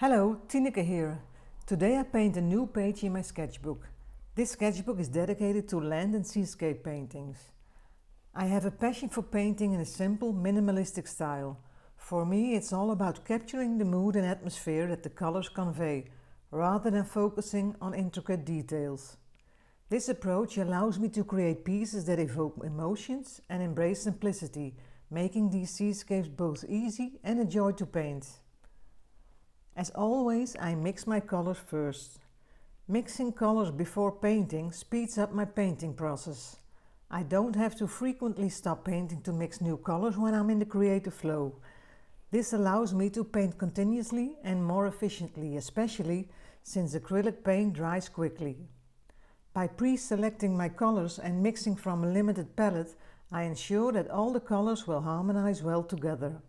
Hello, Tineke here. Today I paint a new page in my sketchbook. This sketchbook is dedicated to land and seascape paintings. I have a passion for painting in a simple, minimalistic style. For me, it's all about capturing the mood and atmosphere that the colors convey, rather than focusing on intricate details. This approach allows me to create pieces that evoke emotions and embrace simplicity, making these seascapes both easy and a joy to paint. As always, I mix my colors first. Mixing colors before painting speeds up my painting process. I don't have to frequently stop painting to mix new colors when I'm in the creative flow. This allows me to paint continuously and more efficiently, especially since acrylic paint dries quickly. By pre-selecting my colors and mixing from a limited palette, I ensure that all the colors will harmonize well together.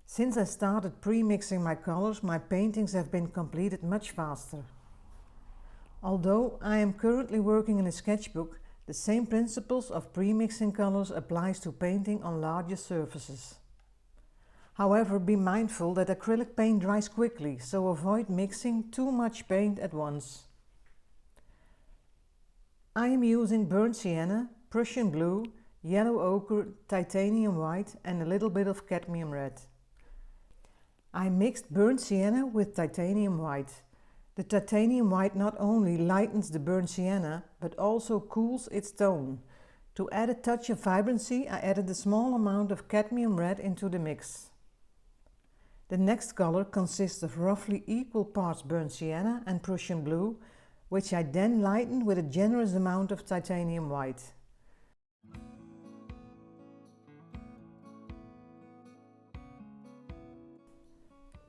Since I started pre-mixing my colors, my paintings have been completed much faster. Although I am currently working in a sketchbook, the same principles of pre-mixing colors applies to painting on larger surfaces. However, be mindful that acrylic paint dries quickly, so avoid mixing too much paint at once. I am using burnt sienna, Prussian blue, yellow ochre, titanium white and a little bit of cadmium red. I mixed burnt sienna with titanium white. The titanium white not only lightens the burnt sienna, but also cools its tone. To add a touch of vibrancy, I added a small amount of cadmium red into the mix. The next color consists of roughly equal parts burnt sienna and Prussian blue, which I then lightened with a generous amount of titanium white.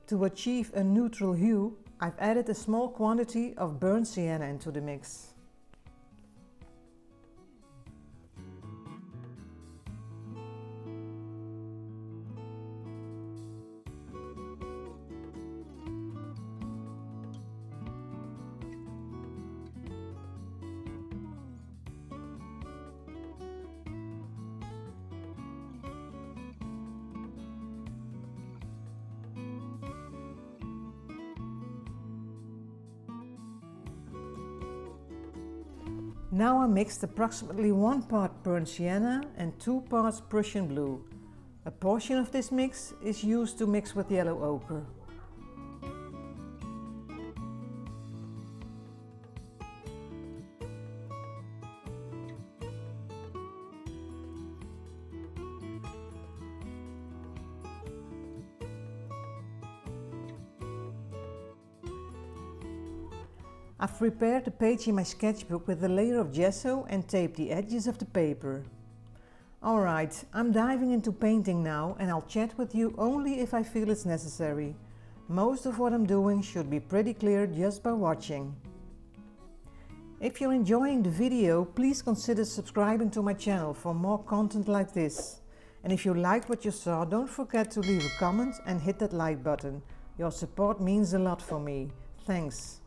To achieve a neutral hue, I've added a small quantity of burnt sienna into the mix. Now I mixed approximately 1 part burnt sienna and 2 parts Prussian blue. A portion of this mix is used to mix with yellow ochre. I've prepared the page in my sketchbook with a layer of gesso and taped the edges of the paper. Alright, I'm diving into painting now and I'll chat with you only if I feel it's necessary. Most of what I'm doing should be pretty clear just by watching. If you're enjoying the video, please consider subscribing to my channel for more content like this. And if you liked what you saw, don't forget to leave a comment and hit that like button. Your support means a lot for me. Thanks.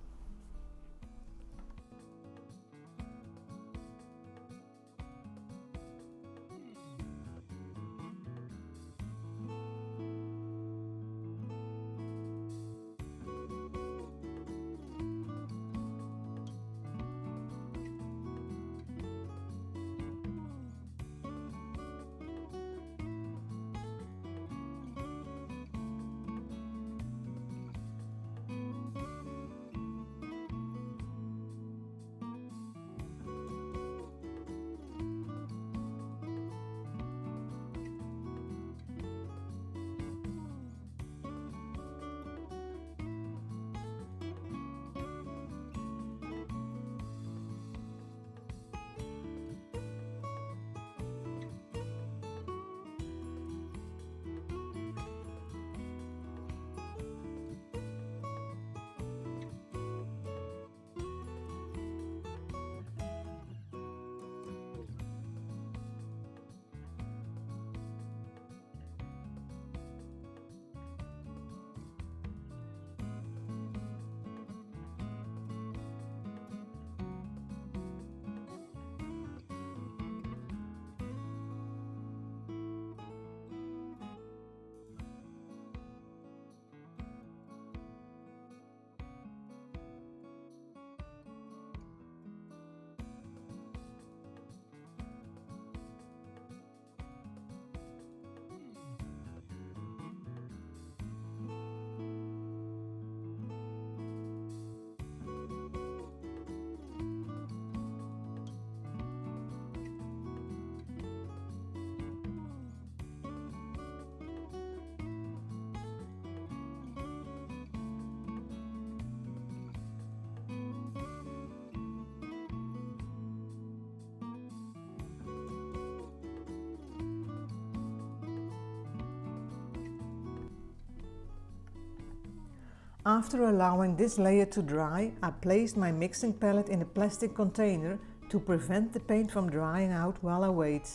After allowing this layer to dry, I placed my mixing palette in a plastic container to prevent the paint from drying out while I wait.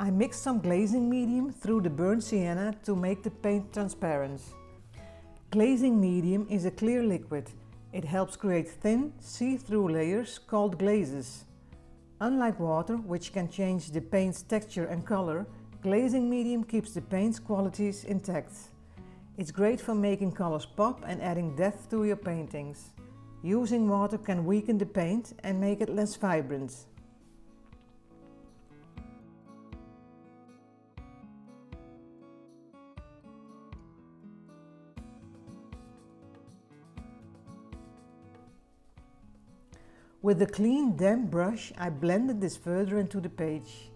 I mixed some glazing medium through the burnt sienna to make the paint transparent. Glazing medium is a clear liquid. It helps create thin, see-through layers called glazes. Unlike water, which can change the paint's texture and color, glazing medium keeps the paint's qualities intact. It's great for making colors pop and adding depth to your paintings. Using water can weaken the paint and make it less vibrant. With a clean, damp brush, I blended this further into the page.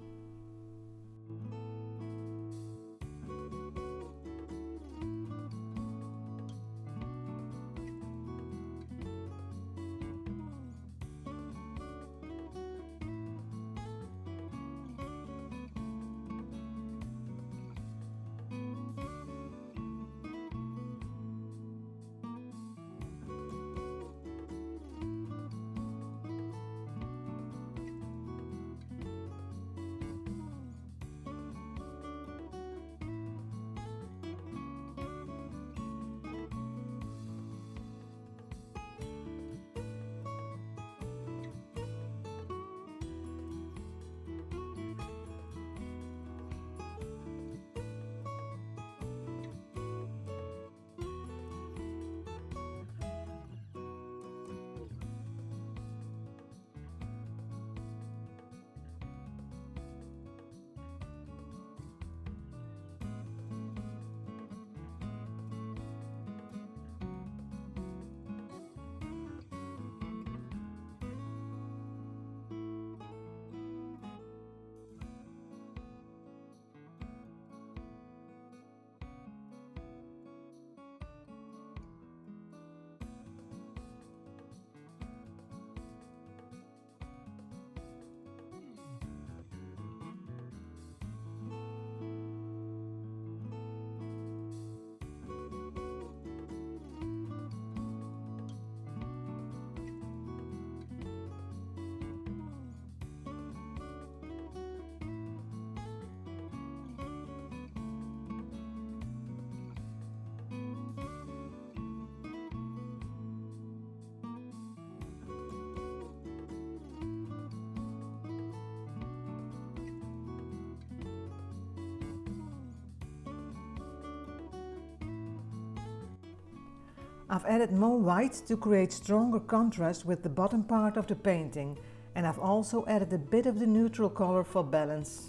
I've added more white to create stronger contrast with the bottom part of the painting, and I've also added a bit of the neutral color for balance.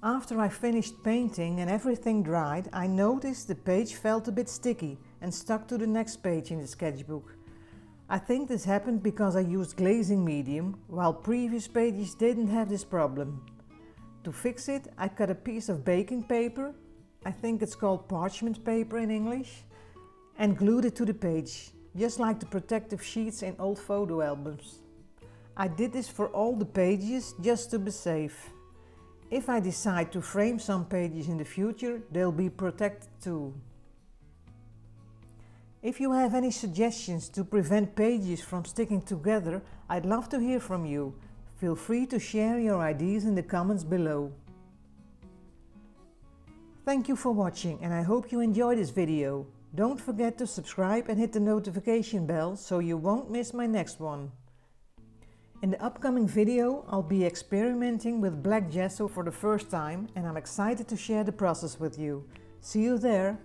After I finished painting and everything dried, I noticed the page felt a bit sticky and stuck to the next page in the sketchbook. I think this happened because I used glazing medium, while previous pages didn't have this problem. To fix it, I cut a piece of baking paper, I think it's called parchment paper in English, and glued it to the page, just like the protective sheets in old photo albums. I did this for all the pages just to be safe. If I decide to frame some pages in the future, they'll be protected too. If you have any suggestions to prevent pages from sticking together, I'd love to hear from you. Feel free to share your ideas in the comments below. Thank you for watching and I hope you enjoyed this video. Don't forget to subscribe and hit the notification bell so you won't miss my next one. In the upcoming video, I'll be experimenting with black gesso for the first time and I'm excited to share the process with you. See you there!